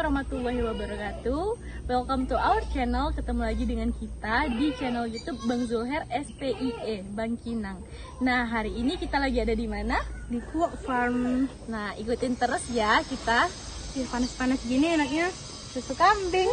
warahmatullahi wabarakatuh. Welcome to our channel. Ketemu lagi dengan kita di channel YouTube Bang Zulher SPIE Bangkinang. Nah, hari ini kita lagi ada di mana? Di Kuok Farm. Nah, ikutin terus ya kita. Panas-panas gini enaknya susu kambing.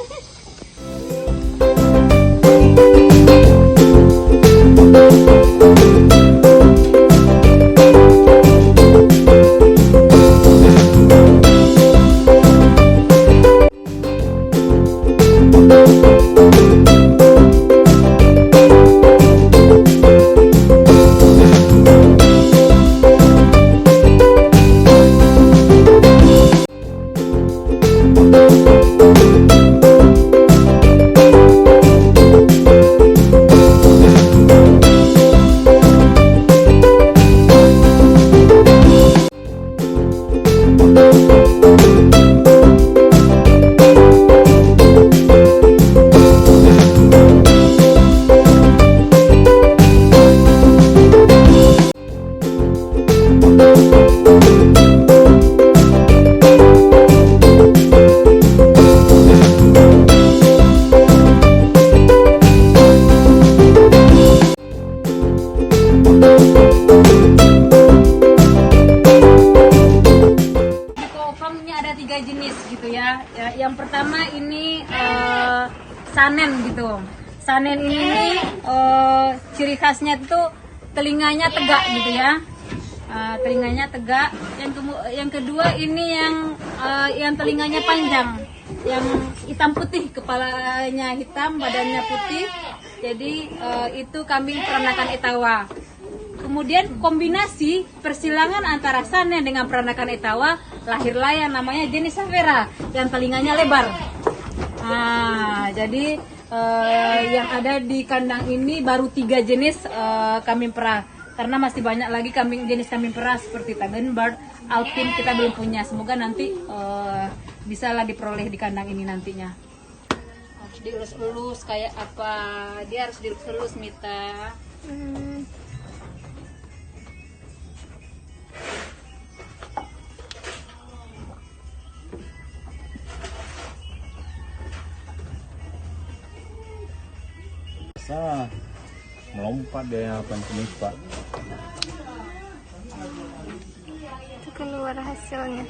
Ada 3 jenis gitu ya. Yang pertama ini sanen gitu. Sanen ini ciri khasnya itu telinganya tegak gitu ya. Telinganya tegak. Yang kedua ini yang telinganya panjang, yang hitam putih, kepalanya hitam, badannya putih. Jadi itu kambing peranakan Etawa. Kemudian kombinasi persilangan antara sanen dengan peranakan Etawa, lahirlah yang namanya jenis Savera yang telinganya lebar. Nah, jadi yang ada di kandang ini baru 3 jenis kambing perah, karena masih banyak lagi jenis kambing perah seperti Tagenbard, Alpin kita belum punya. Semoga nanti bisalah diperoleh di kandang ini nantinya. Harus dielus-elus kayak apa? Dia harus dielus-elus, Mita. Melompat dia Pak. Itu keluar hasilnya.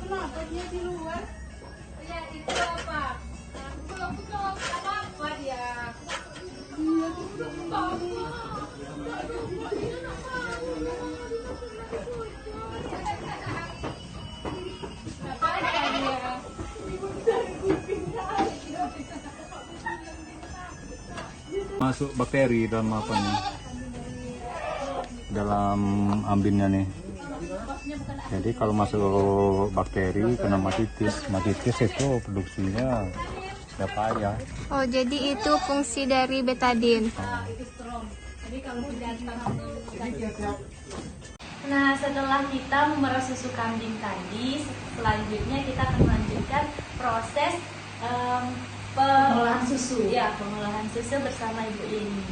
Kenapa dia di luar? Ya itu apa? Apa dia? Masuk bakteri dalam apa nih? Dalam ambinnya nih. Jadi kalau masuk bakteri kena matitis itu produksinya udah payah. Oh, jadi itu fungsi dari betadin. Nah, setelah kita memerah susu kambing tadi, selanjutnya kita akan melanjutkan proses pengolahan susu. Ya, pengolahan susu bersama Ibu ini.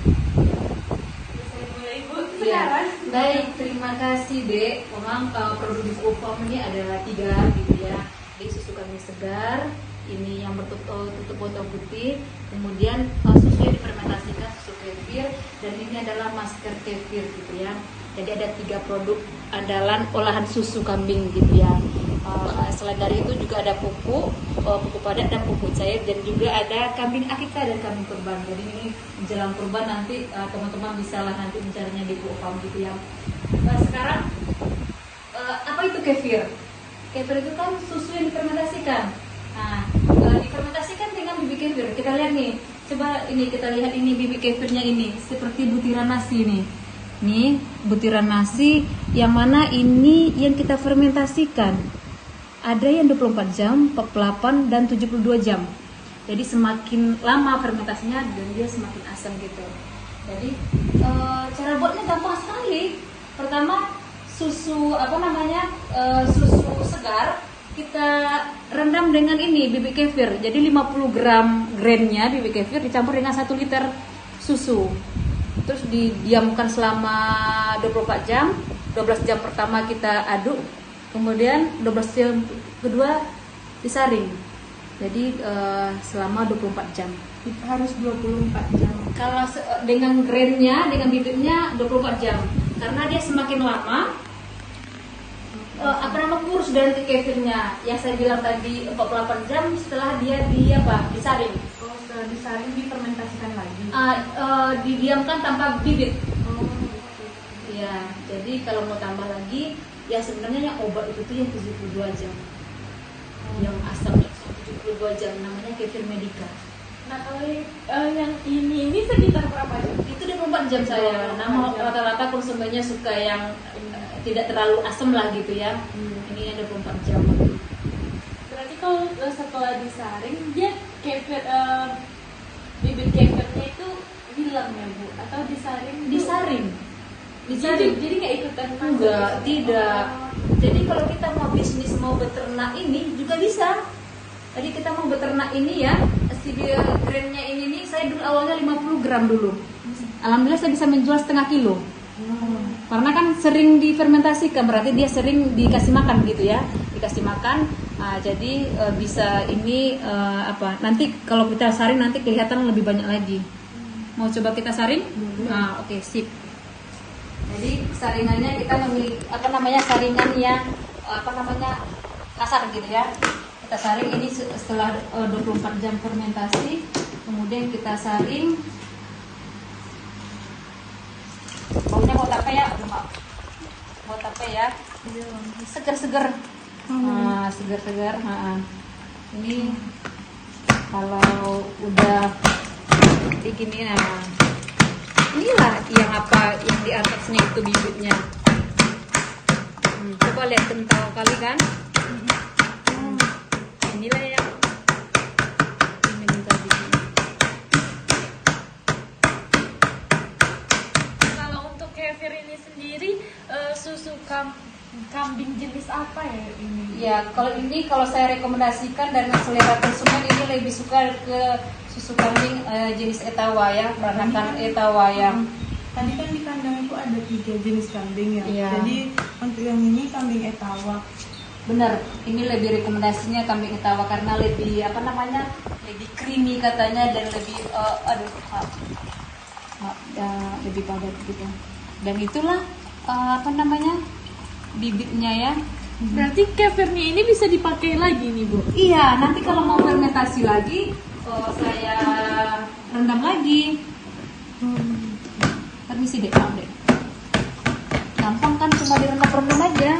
Ya, baik, terima kasih Dek. Memang produk di Kuok Farm ini adalah 3 gitu ya. Jadi susu kambing segar, ini yang bertutup botol putih, kemudian susunya difermentasikan, susu kefir, dan ini adalah masker kefir gitu ya. Jadi ada 3 produk andalan olahan susu kambing gitu ya. Selain dari itu juga ada pupuk padat dan pupuk cair, dan juga ada kambing akikah dan kambing kurban. Jadi ini menjelang kurban nanti teman-teman bisa lah nanti mencarinya di Kuok Farm gitu ya. Sekarang apa itu kefir? Kefir itu kan susu yang difermentasikan. Nah, difermentasikan dengan bibit kefir. Kita lihat nih, coba ini kita lihat ini bibit kefirnya ini seperti butiran nasi nih. Nih butiran nasi yang mana ini yang kita fermentasikan. ada yang 24 jam, 48 dan 72 jam. Jadi semakin lama fermentasinya dan dia semakin asam gitu. Jadi cara buatnya gampang sekali. Pertama susu susu segar kita rendam dengan ini bibit kefir. Jadi 50 gram grainnya bibit kefir dicampur dengan 1 liter susu. Terus didiamkan selama 24 jam. 12 jam pertama kita aduk, kemudian 12 jam kedua disaring. Jadi selama 24 jam. Harus 24 jam. Kalau dengan grainnya, dengan bibitnya 24 jam. Karena dia semakin lama kurus dari kefirnya. Yang saya bilang tadi 48 jam setelah dia disaring. Oh, setelah disaring difermentasikan lagi. Didiamkan tanpa bibit. Oh, Ya, jadi kalau mau tambah lagi, ya sebenarnya yang obat itu tuh yang 72 jam. Yang asam 72 jam namanya kefir medica. nah kalau yang ini sekitar berapa jam? Itu 24 jam saya. Nah, rata-rata konsumennya suka yang tidak terlalu asam lah gitu ya. Ini ada 24 jam. Berarti kalau setelah disaring dia kefir bibit kefirnya itu hilang ya Bu? Atau disaring? Jadi nggak ikutan Enggak, tidak. Jadi kalau kita mau bisnis, mau beternak ini juga bisa. Tadi kita mau beternak ini ya, si grainnya ini nih, saya dulu awalnya 50 gram dulu. Alhamdulillah saya bisa menjual setengah kilo. Karena kan sering difermentasikan, berarti dia sering dikasih makan gitu ya, dikasih makan. Jadi bisa ini nanti kalau kita saring nanti kelihatan lebih banyak lagi. Mau coba kita saring? Oke, sip. Jadi saringannya kita memilih saringan yang kasar gitu ya. Kita saring ini setelah 24 jam fermentasi, kemudian kita saring. Baunya bau tape ya, bau tape ya, segar-segar, segar-segar. Ini kalau udah begini, inilah yang di atasnya itu bibitnya. Coba lihat kental kali kan? Inilah yang ini tadi. Kalau untuk kefir ini sendiri susu kambing jenis apa ya ini? Ya, kalau saya rekomendasikan dari selera konsumen ini lebih suka ke susu kambing jenis Etawa ya, peranakan Etawa ya. Tadi kan di kandang itu ada 3 jenis kambing ya. Iya. Jadi untuk yang ini kambing Etawa. Benar, ini lebih rekomendasinya kambing Etawa karena lebih lebih creamy katanya dan lebih lebih padat gitu. Dan itulah bibitnya ya. Berarti kefirnya ini bisa dipakai lagi nih Bu? Iya, nanti kalau mau fermentasi lagi, saya rendam lagi. Permisi deh, maaf deh. Gampang kan, cuma direndam aja.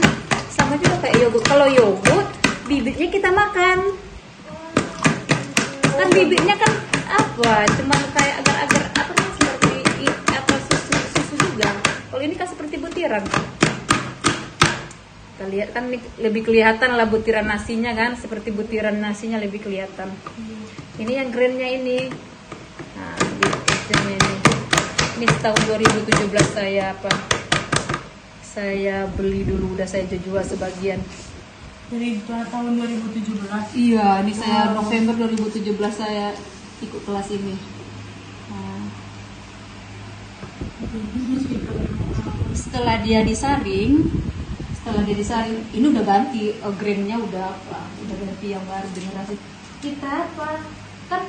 Sama juga kayak yogurt. Kalau yogurt, bibitnya kita makan. Kan bibitnya kan cuma kayak agar-agar seperti susu juga. Kalau ini kan seperti butiran. Kita lihat kan lebih kelihatan lah butiran nasinya kan, seperti butiran nasinya lebih kelihatan. Ini yang grainnya ini. Nah, ini tahun 2017 saya beli dulu, udah saya jual sebagian. Dari tahun 2017. Iya, ini saya November 2017 saya ikut kelas ini. Setelah dia disaring, ini udah ganti grainnya udah ganti yang baru generasi. Kita kan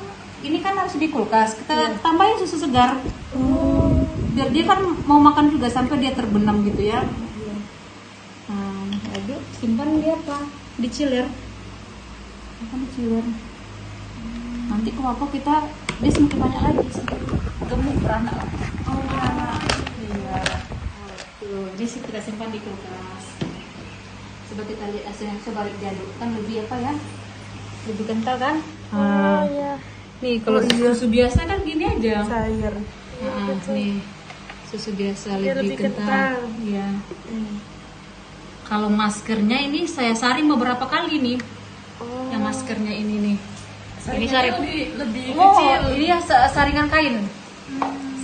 ini kan harus di kulkas, kita tambahin susu segar. Biar dia kan mau makan juga sampai dia terbenam gitu ya. Aduh, simpan dia di chiller. Di chiller. Nanti kalau dia semakin banyak lagi, gemuk beranak. Iya. Tuh, ini sih kita simpan di kulkas. Coba kita lihat hasilnya, coba diaduk kan lebih lebih kental kan? Iya. Nih kalau susu biasa kan gini aja. Cair. Nih susu biasa Dia lebih kental. Iya. Kalau maskernya ini saya saring beberapa kali nih. Yang maskernya ini nih. Ini saring lebih Oh, kecil. ini ya saringan kain.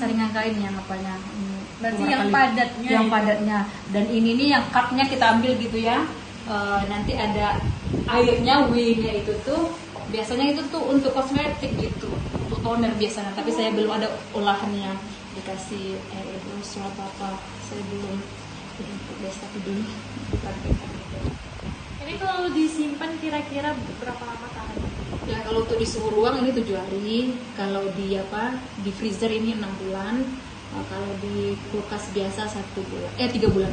Saringan kain yang apanya? Berarti Beberapa yang kali. padatnya Yang ya? padatnya. Dan ini nih yang cupnya kita ambil gitu ya. Nanti ada airnya, W-nya itu tuh. Biasanya itu tuh untuk kosmetik gitu, untuk toner biasanya. Tapi saya belum ada olahannya. Dikasih air rebus atau apa. Saya belum guys, tapi dulu dipraktekkan gitu. Ini kalau disimpan kira-kira berapa lama tahan? Ya kalau untuk di suhu ruang ini 7 hari, kalau di di freezer ini 6 bulan, kalau di kulkas biasa 1 bulan, 3 bulan.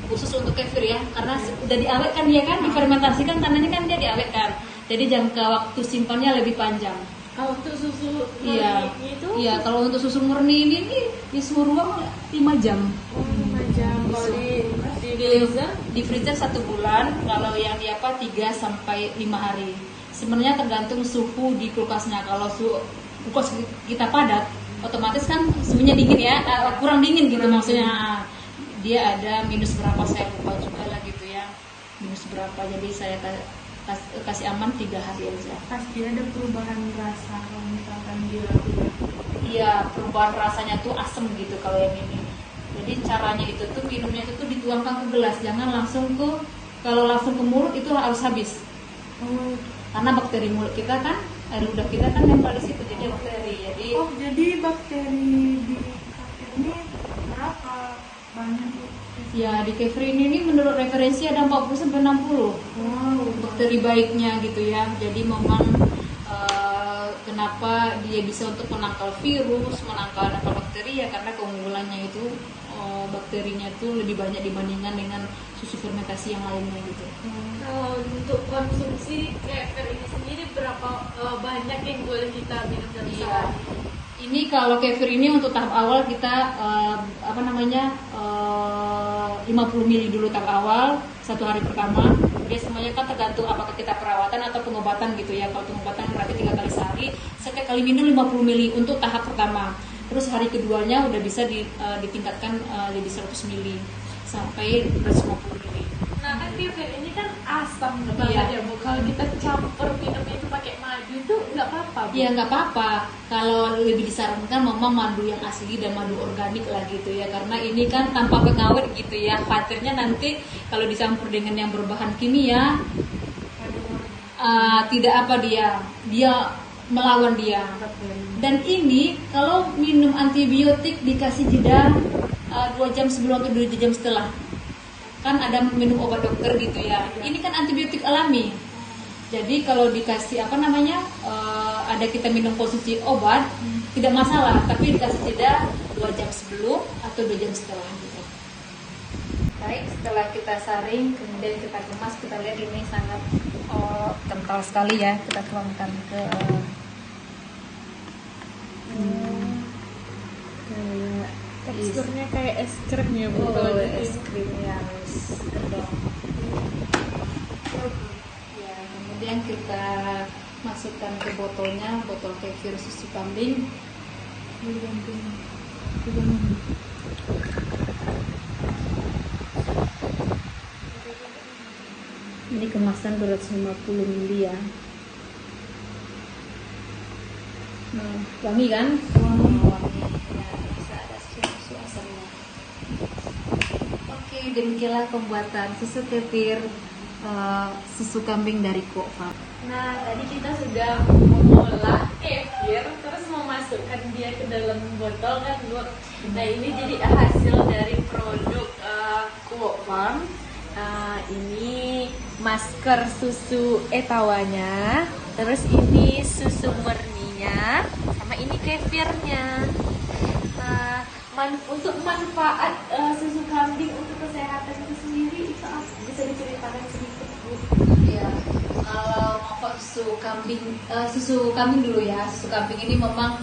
Khusus untuk kefir ya, karena udah diawetkan dia kan, difermentasikan tandanya kan dia diawetkan. Jadi jangka waktu simpannya lebih panjang. Kalau untuk susu Iya. murni itu Iya, kalau untuk susu murni ini nih, di suhu ruang 5 jam. 5 jam. Kalau di freezer Di freezer 1 bulan, kalau yang di 3 sampai 5 hari. Sebenarnya tergantung suhu di kulkasnya. Kalau suhu kulkas kita padat, otomatis kan suhunya dingin ya, kurang dingin gitu maksudnya. Dia ada minus berapa saya lupa juga lah gitu ya, minus berapa. Jadi saya kasih aman 3 hari aja. Pasti ada perubahan rasa kalau misalkan dilakukan. Iya, perubahan rasanya tuh asem gitu kalau yang ini. Jadi caranya itu tuh minumnya itu tuh dituangkan ke gelas, jangan langsung kalau langsung ke mulut itu harus habis. Karena bakteri mulut kita kan, air ludah kita kan nempel di situ, jadi bakteri. Jadi Jadi bakteri di kefir ini berapa banyak? ya di kefir ini menurut referensi ada 40 sampai 60 bakteri baiknya gitu ya. Jadi memang kenapa dia bisa untuk menangkal virus, menangkal bakteri ya karena keunggulannya itu bakterinya tuh lebih banyak dibandingkan dengan susu fermentasi yang lainnya gitu. kalau untuk konsumsi kefir ini sendiri berapa banyak yang boleh kita minum dalam Iya. sehari? Ini kalau kefir ini untuk tahap awal kita 50 ml dulu tahap awal 1 hari pertama. Dia semuanya kan tergantung apakah kita perawatan atau pengobatan gitu ya. Kalau pengobatan berarti 3 kali sehari, setiap kali minum 50 ml untuk tahap pertama. Terus hari keduanya udah bisa ditingkatkan jadi 100 ml sampai 150 ml. Nah kan kefir ini kan asam Iya. banget ya Bu. Kalau kita campur minumnya itu pakai madu itu nggak apa-apa Bu? Ya nggak apa-apa. Kalau lebih disarankan memang madu yang asli dan madu organik lah gitu ya. Karena ini kan tanpa pengawet gitu ya. Khawatirnya nanti kalau dicampur dengan yang berbahan kimia, tidak apa dia melawan dia. Dan ini kalau minum antibiotik dikasih jeda 2 jam sebelum atau 2 jam setelah. Kan ada minum obat dokter gitu ya. Ini kan antibiotik alami. Jadi kalau dikasih ada kita minum konsumsi obat tidak masalah, tapi dikasih jeda 2 jam sebelum atau 2 jam setelah gitu. Baik, setelah kita saring kemudian kita kemas, kita lihat ini sangat kental sekali ya. Kita tuangkan ke Teksturnya kayak es krim ya Bu. kalau di es sini. krim yang sedang. Ya, kemudian kita masukkan ke botolnya, botol kefir susu kambing. Ini kemasan 250 ml ya. Wangi kan? Wangi. Ya, bisa ada susu asamnya. Oke, demikianlah pembuatan susu kefir susu kambing dari Cook Farm. Nah, tadi kita sudah mengolah kefir, terus memasukkan dia ke dalam botol kan, Bu. Nah, ini jadi hasil dari produk Cook Farm. Ini masker susu etawanya, terus ini susu murninya, sama ini kefirnya. Untuk manfaat susu kambing untuk kesehatan itu sendiri, itu apa? Bisa diceritakan sedikit, Bu? Ya, kalau manfaat susu kambing dulu ya. Susu kambing ini memang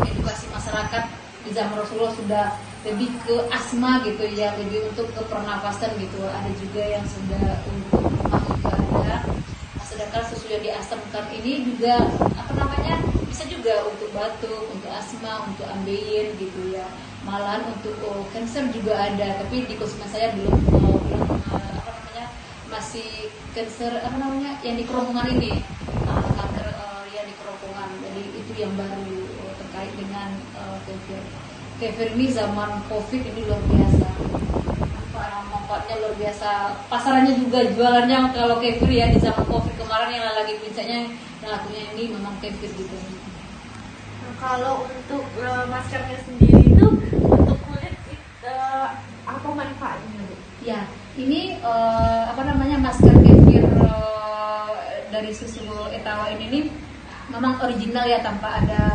edukasi masyarakat di zaman Rasulullah sudah lebih ke asma gitu ya, lebih untuk ke pernapasan gitu. Ada juga yang sudah untuk rumah juga ada. Nah, sedangkan susu yang diasamkan ini juga bisa bisa juga untuk batuk, untuk asma, untuk ambeien gitu ya. Malahan untuk cancer juga ada, tapi di konsumen saya belum apa namanya, masih cancer apa namanya yang di kerongkongan ini, kanker yang di kerongkongan. Jadi itu yang baru terkait dengan kefir. Kefir ini zaman COVID ini luar biasa. Manfaatnya luar biasa. Pasarannya juga jualannya kalau kefir ya di zaman COVID kemarin yang lagi puncaknya yang lakunya ini memang kefir gitu. Nah, kalau untuk maskernya sendiri itu untuk kulit apa manfaatnya, Bu? Ya, ini apa namanya masker kefir dari susu Etawa ini memang original ya, tanpa ada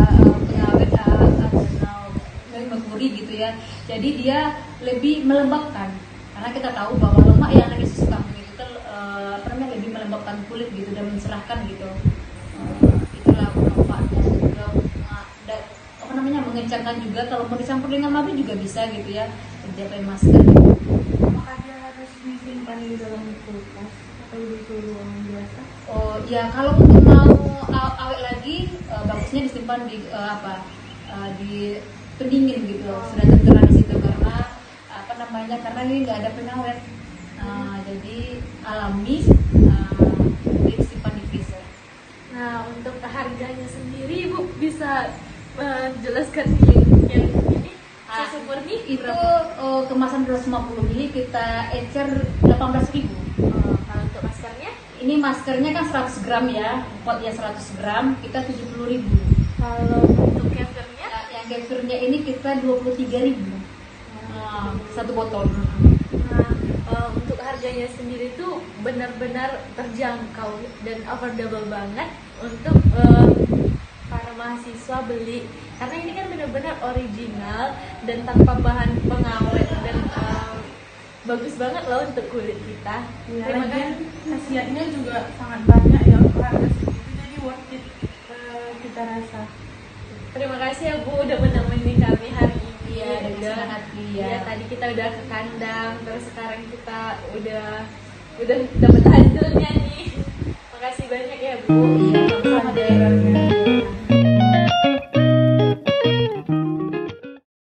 pengawet merkuri gitu ya. Jadi dia lebih melembabkan, karena kita tahu bahwa lemak yang ada di susu kambing itu apa namanya lebih melembabkan kulit gitu dan mencerahkan gitu. Itulah manfaatnya. Apa namanya mengencangkan juga, kalau mau dicampur dengan madu juga bisa gitu ya, menjaga masker. Apakah dia harus disimpan di dalam kulkas atau di suhu ruangan biasa? Oh ya, kalau untuk mau awet lagi bagusnya disimpan di di pendingin gitu, sudah tertera di situ, karena apa namanya, karena ini nggak ada pengawet, jadi alami, disimpan di freezer. Nah, untuk harganya sendiri Ibu bisa menjelaskan yang ini susu murni Itu berapa? kemasan 250 ml kita ecer 18.000. Kalau untuk maskernya? Ini maskernya kan 100 gram ya, potnya 100 gram, kita 70.000. Kalau untuk kefirnya? Ya, yang kefirnya ini kita 23.000. Satu botol. Nah, untuk harganya sendiri itu benar-benar terjangkau dan affordable banget untuk para mahasiswa beli, karena ini kan benar-benar original dan tanpa bahan pengawet dan bagus banget loh untuk kulit kita. Ya, Terima lagian kasih. khasiatnya juga sangat banyak ya untuk harga segitu, jadi worth it kita rasa. Terima kasih ya Bu udah menemani kami hari ini. Iya, dengan senang hati ya. Ya, tadi kita udah ke kandang, terus sekarang kita udah dapat hasilnya nih. Makasih banyak ya Bu. Iya, sama daerahnya.